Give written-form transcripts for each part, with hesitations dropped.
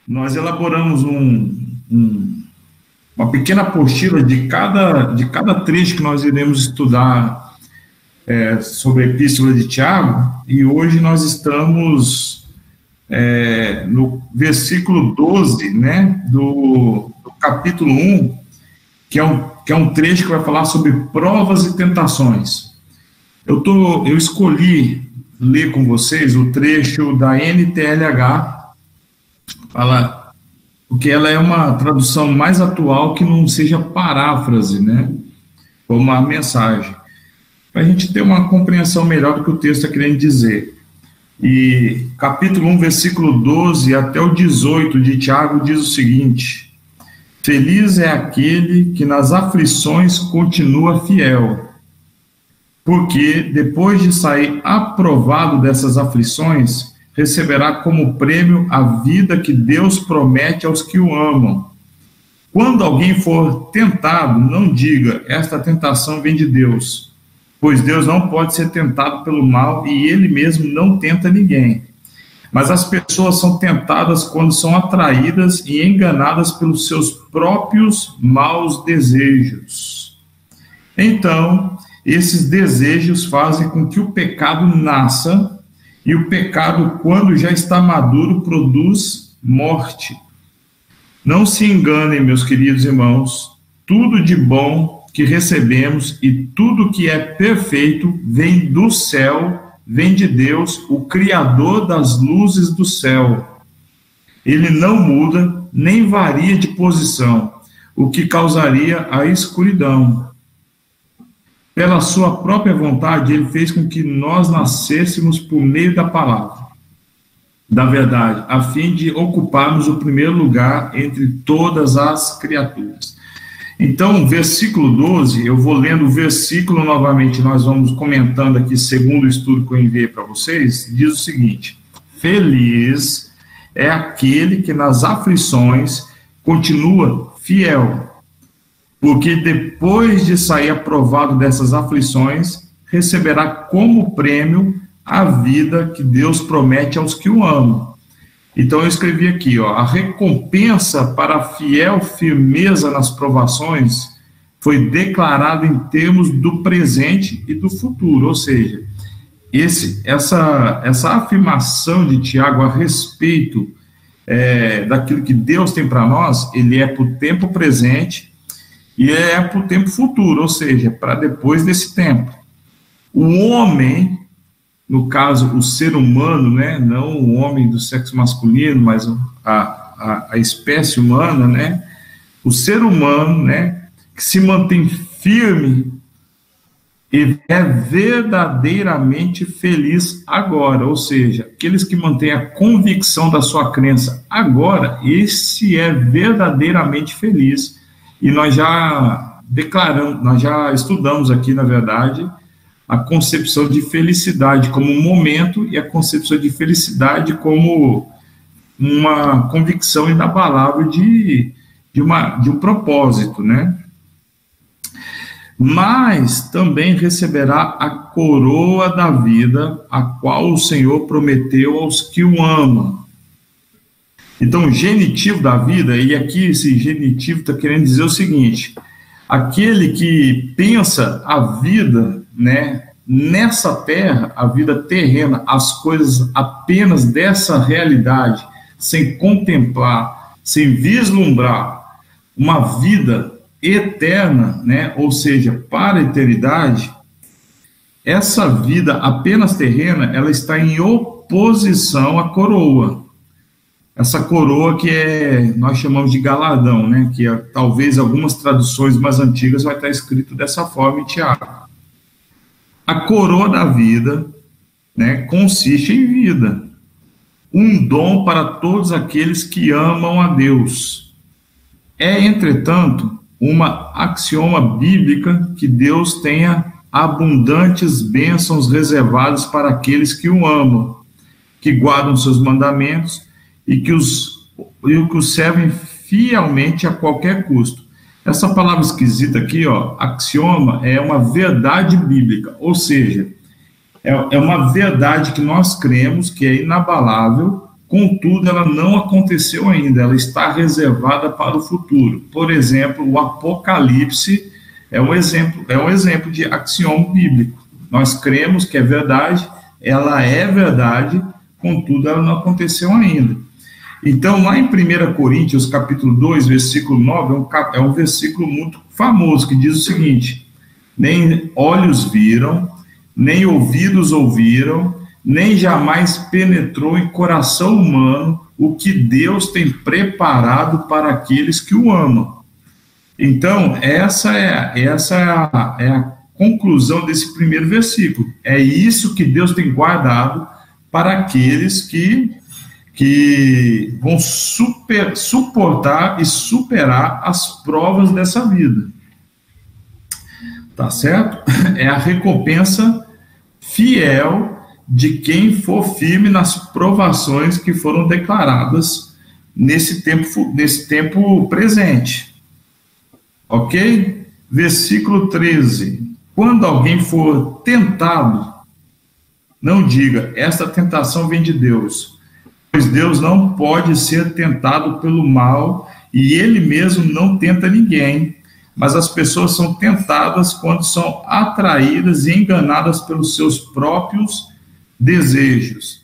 nós elaboramos uma pequena apostila de cada trecho que nós iremos estudar sobre a Epístola de Tiago, e hoje nós estamos no versículo 12, né, do capítulo 1, que é um trecho que vai falar sobre provas e tentações. Eu escolhi ler com vocês o trecho da NTLH, porque ela é uma tradução mais atual que não seja paráfrase, né, como uma mensagem, para a gente ter uma compreensão melhor do que o texto está querendo dizer. E capítulo 1, versículo 12 até o 18 de Tiago diz o seguinte: feliz é aquele que nas aflições continua fiel, porque depois de sair aprovado dessas aflições, receberá como prêmio a vida que Deus promete aos que o amam. Quando alguém for tentado, não diga, esta tentação vem de Deus, pois Deus não pode ser tentado pelo mal e ele mesmo não tenta ninguém. Mas as pessoas são tentadas quando são atraídas e enganadas pelos seus próprios maus desejos. Então, esses desejos fazem com que o pecado nasça, e o pecado, quando já está maduro, produz morte. Não se enganem, meus queridos irmãos, tudo de bom que recebemos e tudo que é perfeito vem do céu, vem de Deus, o Criador das luzes do céu. Ele não muda, nem varia de posição, o que causaria a escuridão. Pela sua própria vontade, ele fez com que nós nascêssemos por meio da palavra, da verdade, a fim de ocuparmos o primeiro lugar entre todas as criaturas. Então, versículo 12, eu vou lendo o versículo novamente, nós vamos comentando aqui, segundo o estudo que eu enviei para vocês, diz o seguinte: feliz é aquele que nas aflições continua fiel, porque depois de sair aprovado dessas aflições, receberá como prêmio a vida que Deus promete aos que o amam. Então eu escrevi aqui, a recompensa para a fiel firmeza nas provações foi declarada em termos do presente e do futuro, ou seja, essa afirmação de Tiago a respeito daquilo que Deus tem para nós, ele é para o tempo presente e é para o tempo futuro, ou seja, para depois desse tempo. O homem, no caso, o ser humano, né, não o homem do sexo masculino, mas a espécie humana, né, o ser humano, né, que se mantém firme e é verdadeiramente feliz agora, ou seja, aqueles que mantêm a convicção da sua crença agora, esse é verdadeiramente feliz. E nós já declaramos, nós já estudamos aqui, na verdade, a concepção de felicidade como um momento e a concepção de felicidade como uma convicção inabalável de um propósito, né? Mas também receberá a coroa da vida, a qual o Senhor prometeu aos que o amam. Então, o genitivo da vida, e aqui esse genitivo está querendo dizer o seguinte: aquele que pensa a vida, né, nessa terra, a vida terrena, as coisas apenas dessa realidade, sem contemplar, sem vislumbrar uma vida eterna, né, ou seja, para a eternidade, essa vida apenas terrena, ela está em oposição à coroa. Essa coroa que nós chamamos de galardão, né, que talvez algumas traduções mais antigas vai estar escrito dessa forma em Tiago. A coroa da vida, né, consiste em vida, um dom para todos aqueles que amam a Deus. É, entretanto, uma axioma bíblica que Deus tenha abundantes bênçãos reservadas para aqueles que o amam, que guardam seus mandamentos e que os servem fielmente a qualquer custo. Essa palavra esquisita aqui, axioma, é uma verdade bíblica, ou seja, é uma verdade que nós cremos que é inabalável, contudo, ela não aconteceu ainda, ela está reservada para o futuro. Por exemplo, o Apocalipse é um exemplo de axioma bíblico. Nós cremos que é verdade, ela é verdade, contudo, ela não aconteceu ainda. Então, lá em 1 Coríntios, capítulo 2, versículo 9, é um versículo muito famoso, que diz o seguinte: nem olhos viram, nem ouvidos ouviram, nem jamais penetrou em coração humano o que Deus tem preparado para aqueles que o amam. Então, essa é a conclusão desse primeiro versículo. É isso que Deus tem guardado para aqueles que vão suportar e superar as provas dessa vida. Tá certo? É a recompensa fiel de quem for firme nas provações que foram declaradas nesse tempo presente. Ok? Versículo 13. Quando alguém for tentado, não diga, esta tentação vem de Deus, pois Deus não pode ser tentado pelo mal e ele mesmo não tenta ninguém, mas as pessoas são tentadas quando são atraídas e enganadas pelos seus próprios desejos.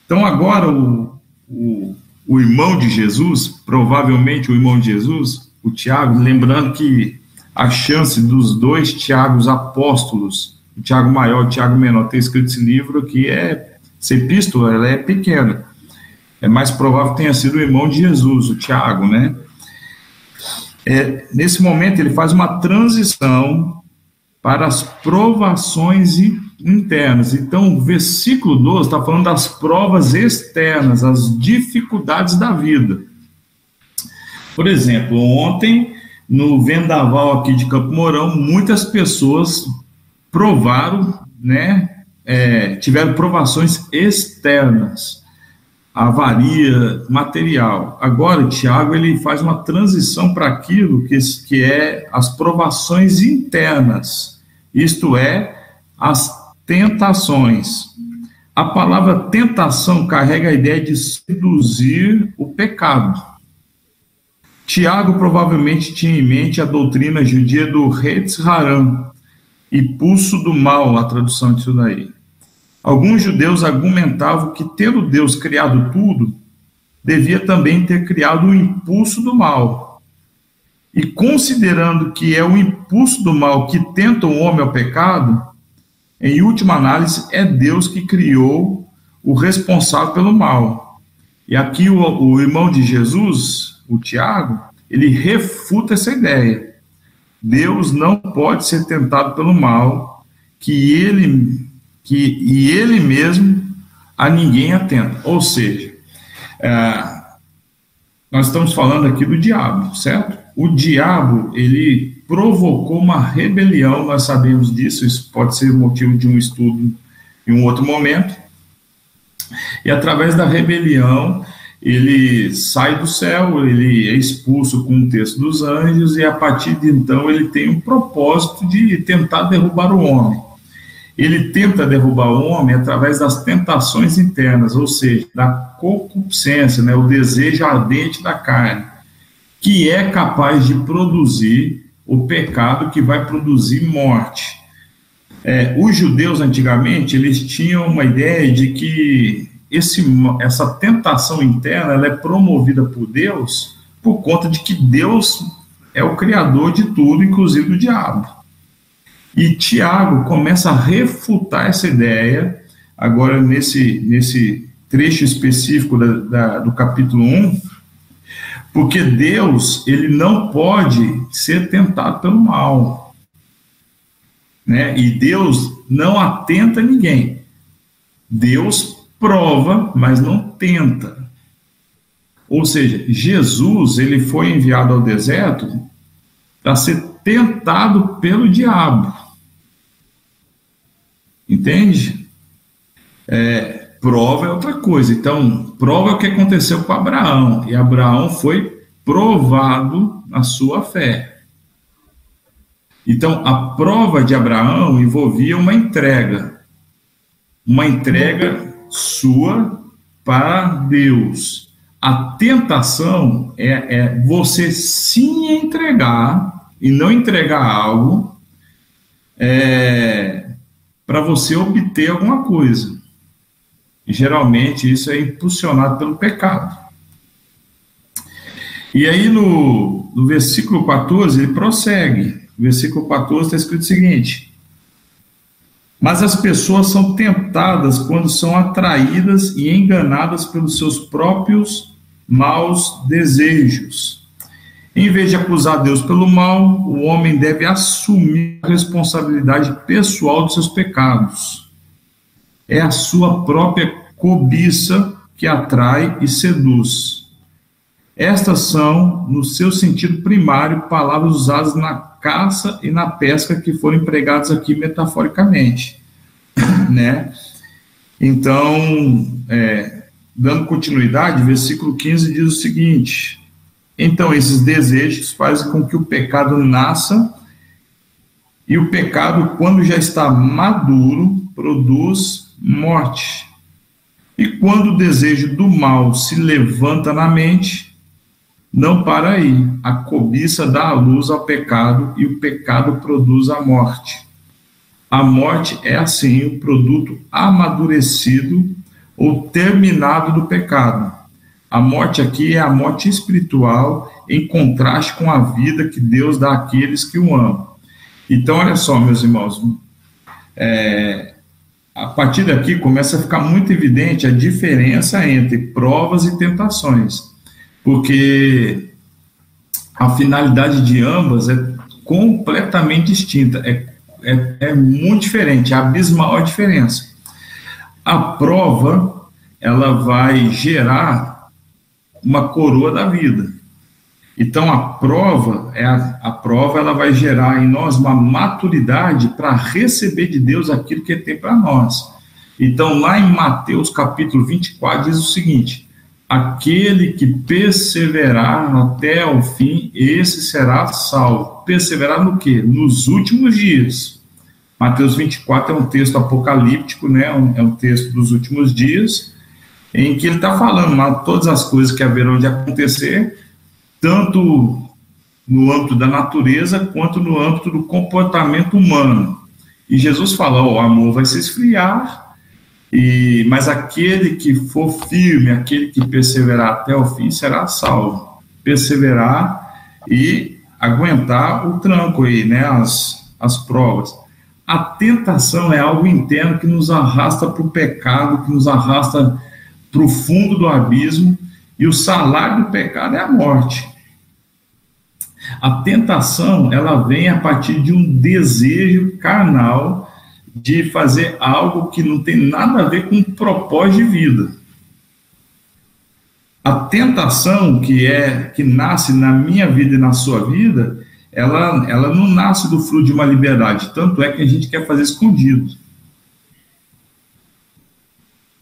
Então, agora, o irmão de Jesus, provavelmente o irmão de Jesus, o Tiago, lembrando que a chance dos dois Tiagos apóstolos, o Tiago maior e o Tiago menor, ter escrito esse livro aqui, essa epístola, ela é pequena. É mais provável que tenha sido o irmão de Jesus, o Tiago, né? Nesse momento, ele faz uma transição para as provações internas. Então, o versículo 12 está falando das provas externas, as dificuldades da vida. Por exemplo, ontem, no vendaval aqui de Campo Mourão, muitas pessoas provaram, né, tiveram provações externas, avaria material. Agora, o Tiago, ele faz uma transição para aquilo que é as provações internas, isto é, as tentações. A palavra tentação carrega a ideia de seduzir o pecado. Tiago provavelmente tinha em mente a doutrina judia do Hetz Haram, impulso do mal, a tradução disso daí. Alguns judeus argumentavam que, tendo Deus criado tudo, devia também ter criado o impulso do mal. E considerando que é o impulso do mal que tenta o homem ao pecado, em última análise, é Deus que criou o responsável pelo mal. E aqui o irmão de Jesus, o Tiago, ele refuta essa ideia. Deus não pode ser tentado pelo mal, e ele mesmo a ninguém atenta. Ou seja, nós estamos falando aqui do diabo, certo? O diabo, ele provocou uma rebelião, nós sabemos disso, isso pode ser motivo de um estudo em um outro momento, e através da rebelião, ele sai do céu, ele é expulso com o terço dos anjos, e a partir de então ele tem um propósito de tentar derrubar o homem. Ele tenta derrubar o homem através das tentações internas, ou seja, da concupiscência, né, o desejo ardente da carne, que é capaz de produzir o pecado que vai produzir morte. Os judeus, antigamente, eles tinham uma ideia de que essa tentação interna ela é promovida por Deus por conta de que Deus é o criador de tudo, inclusive do diabo. E Tiago começa a refutar essa ideia, agora nesse trecho específico do capítulo 1, porque Deus, ele não pode ser tentado pelo mal, né? E Deus não atenta a ninguém. Deus prova, mas não tenta. Ou seja, Jesus, ele foi enviado ao deserto para ser tentado pelo diabo. Entende? Prova é outra coisa. Então, prova é o que aconteceu com Abraão. E Abraão foi provado na sua fé. Então, a prova de Abraão envolvia uma entrega sua para Deus. A tentação é você se entregar e não entregar algo para você obter alguma coisa. E, geralmente isso é impulsionado pelo pecado. E aí no versículo 14 ele prossegue. No versículo 14 está escrito o seguinte: mas as pessoas são tentadas quando são atraídas e enganadas pelos seus próprios maus desejos. Em vez de acusar Deus pelo mal, o homem deve assumir a responsabilidade pessoal dos seus pecados. É a sua própria cobiça que atrai e seduz. Estas são, no seu sentido primário, palavras usadas na caça e na pesca que foram empregadas aqui metaforicamente, né? Então, dando continuidade, versículo 15 diz o seguinte: então esses desejos fazem com que o pecado nasça, e o pecado, quando já está maduro, produz morte. E quando o desejo do mal se levanta na mente, não para aí, a cobiça dá a luz ao pecado e o pecado produz a morte. A morte é, assim, o produto amadurecido ou terminado do pecado. A morte aqui é a morte espiritual em contraste com a vida que Deus dá àqueles que o amam. Então, olha só, meus irmãos, a partir daqui começa a ficar muito evidente a diferença entre provas e tentações. Porque a finalidade de ambas é completamente distinta, é muito diferente, é abismal a diferença. A prova, ela vai gerar uma coroa da vida. Então, a prova ela vai gerar em nós uma maturidade para receber de Deus aquilo que Ele tem para nós. Então, lá em Mateus capítulo 24, diz o seguinte: aquele que perseverar até o fim, esse será salvo. Perseverar no quê? Nos últimos dias. Mateus 24 é um texto apocalíptico, né? É um texto dos últimos dias, em que ele está falando todas as coisas que haverão de acontecer, tanto no âmbito da natureza, quanto no âmbito do comportamento humano. E Jesus fala: o amor vai se esfriar, mas aquele que for firme, aquele que perseverar até o fim, será salvo. Perseverar e aguentar o tranco aí, né? As provas. A tentação é algo interno que nos arrasta para o pecado, que nos arrasta para o fundo do abismo, e o salário do pecado é a morte. A tentação, ela vem a partir de um desejo carnal de fazer algo que não tem nada a ver com o propósito de vida. A tentação que nasce na minha vida e na sua vida, ela não nasce do fruto de uma liberdade, tanto é que a gente quer fazer escondido.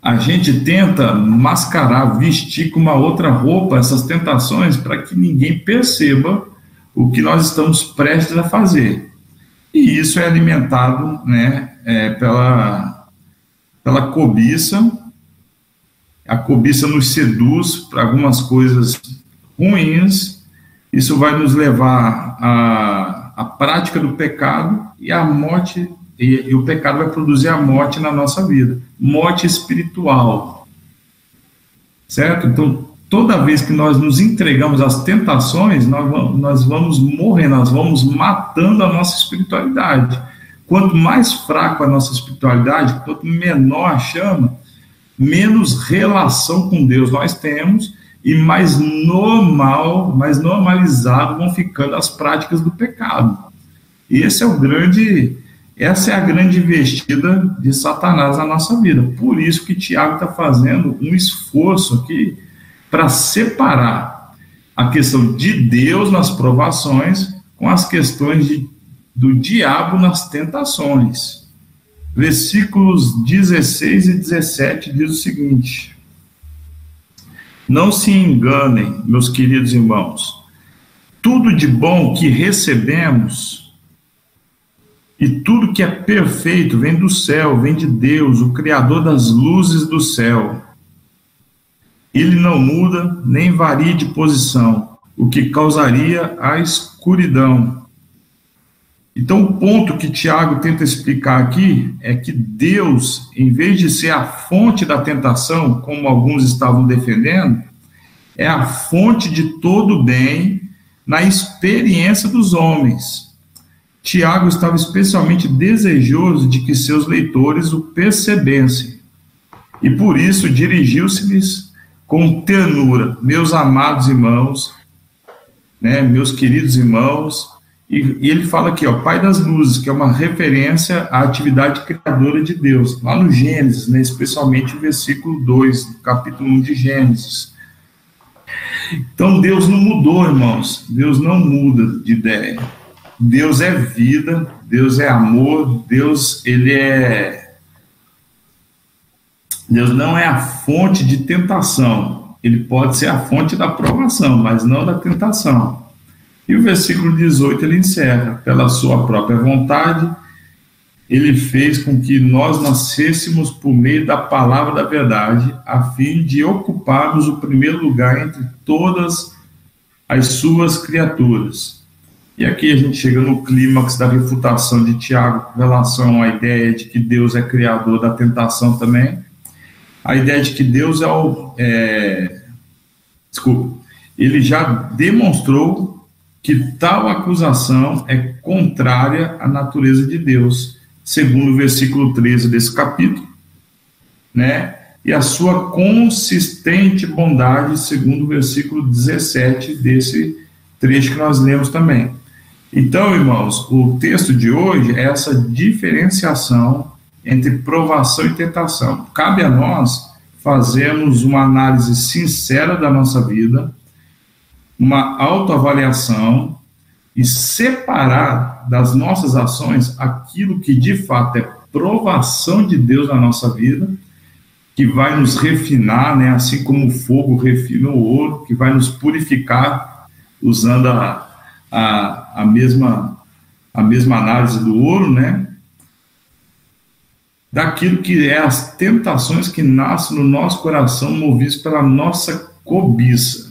A gente tenta mascarar, vestir com uma outra roupa essas tentações para que ninguém perceba o que nós estamos prestes a fazer. E isso é alimentado, né, pela cobiça. A cobiça nos seduz para algumas coisas ruins. Isso vai nos levar à prática do pecado e à morte, e o pecado vai produzir a morte na nossa vida, morte espiritual, certo? Então, toda vez que nós nos entregamos às tentações, nós vamos morrer, nós vamos matando a nossa espiritualidade. Quanto mais fraca a nossa espiritualidade, quanto menor a chama, menos relação com Deus nós temos e mais normalizado vão ficando as práticas do pecado. E essa é a grande investida de Satanás na nossa vida. Por isso que Tiago está fazendo um esforço aqui para separar a questão de Deus nas provações com as questões do diabo nas tentações. Versículos 16 e 17 diz o seguinte: não se enganem, meus queridos irmãos, tudo de bom que recebemos e tudo que é perfeito vem do céu, vem de Deus, o Criador das luzes do céu. ele não muda nem varia de posição, o que causaria a escuridão. Então, o ponto que Tiago tenta explicar aqui é que Deus, em vez de ser a fonte da tentação, como alguns estavam defendendo, é a fonte de todo bem na experiência dos homens. Tiago estava especialmente desejoso de que seus leitores o percebessem, e por isso dirigiu-se-lhes com ternura: meus amados irmãos, né, meus queridos irmãos. E ele fala aqui, ó, Pai das luzes, que é uma referência à atividade criadora de Deus, lá no Gênesis, né, especialmente o versículo 2, capítulo 1 de Gênesis. Então, Deus não mudou, irmãos. Deus não muda de ideia. Deus é vida, Deus é amor, Deus não é a fonte de tentação. Ele pode ser a fonte da provação, mas não da tentação. E o versículo 18, ele encerra: pela sua própria vontade, ele fez com que nós nascêssemos por meio da palavra da verdade, a fim de ocuparmos o primeiro lugar entre todas as suas criaturas. E aqui a gente chega no clímax da refutação de Tiago com relação à ideia de que Deus é criador da tentação também. A ideia de que Deus ele já demonstrou que tal acusação é contrária à natureza de Deus, segundo o versículo 13 desse capítulo, né? E a sua consistente bondade, segundo o versículo 17 desse trecho que nós lemos também. Então, irmãos, o texto de hoje é essa diferenciação entre provação e tentação. Cabe a nós fazermos uma análise sincera da nossa vida, uma autoavaliação e separar das nossas ações aquilo que de fato é provação de Deus na nossa vida, que vai nos refinar, né, assim como o fogo refina o ouro, que vai nos purificar usando a mesma análise do ouro, né, daquilo que é as tentações que nascem no nosso coração, movidos pela nossa cobiça.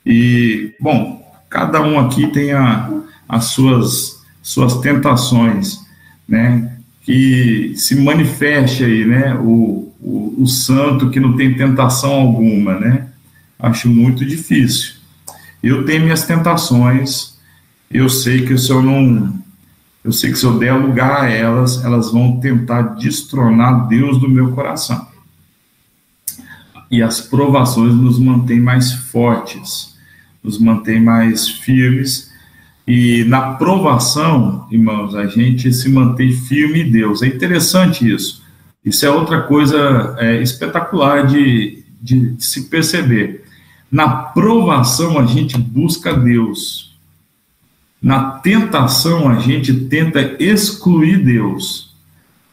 E, bom, cada um aqui tem as suas tentações, né, que se manifeste aí, né, o santo que não tem tentação alguma, né, acho muito difícil. Eu tenho minhas tentações, eu sei que se eu der lugar a elas vão tentar destronar Deus do meu coração. E as provações nos mantêm mais fortes, nos mantêm mais firmes, e na provação, irmãos, a gente se mantém firme em Deus. É interessante isso. Isso é outra coisa espetacular de se perceber. Na provação, a gente busca Deus. Na tentação, a gente tenta excluir Deus.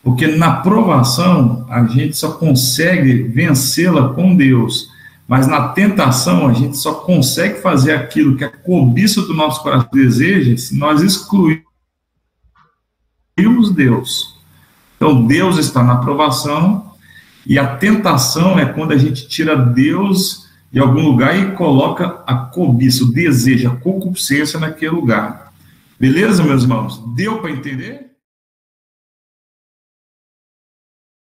Porque na provação, a gente só consegue vencê-la com Deus. Mas na tentação, a gente só consegue fazer aquilo que a cobiça do nosso coração deseja se nós excluirmos Deus. Então, Deus está na provação, e a tentação é quando a gente tira Deus de algum lugar e coloca a cobiça, o desejo, a concupiscência naquele lugar. Beleza, meus irmãos? Deu para entender?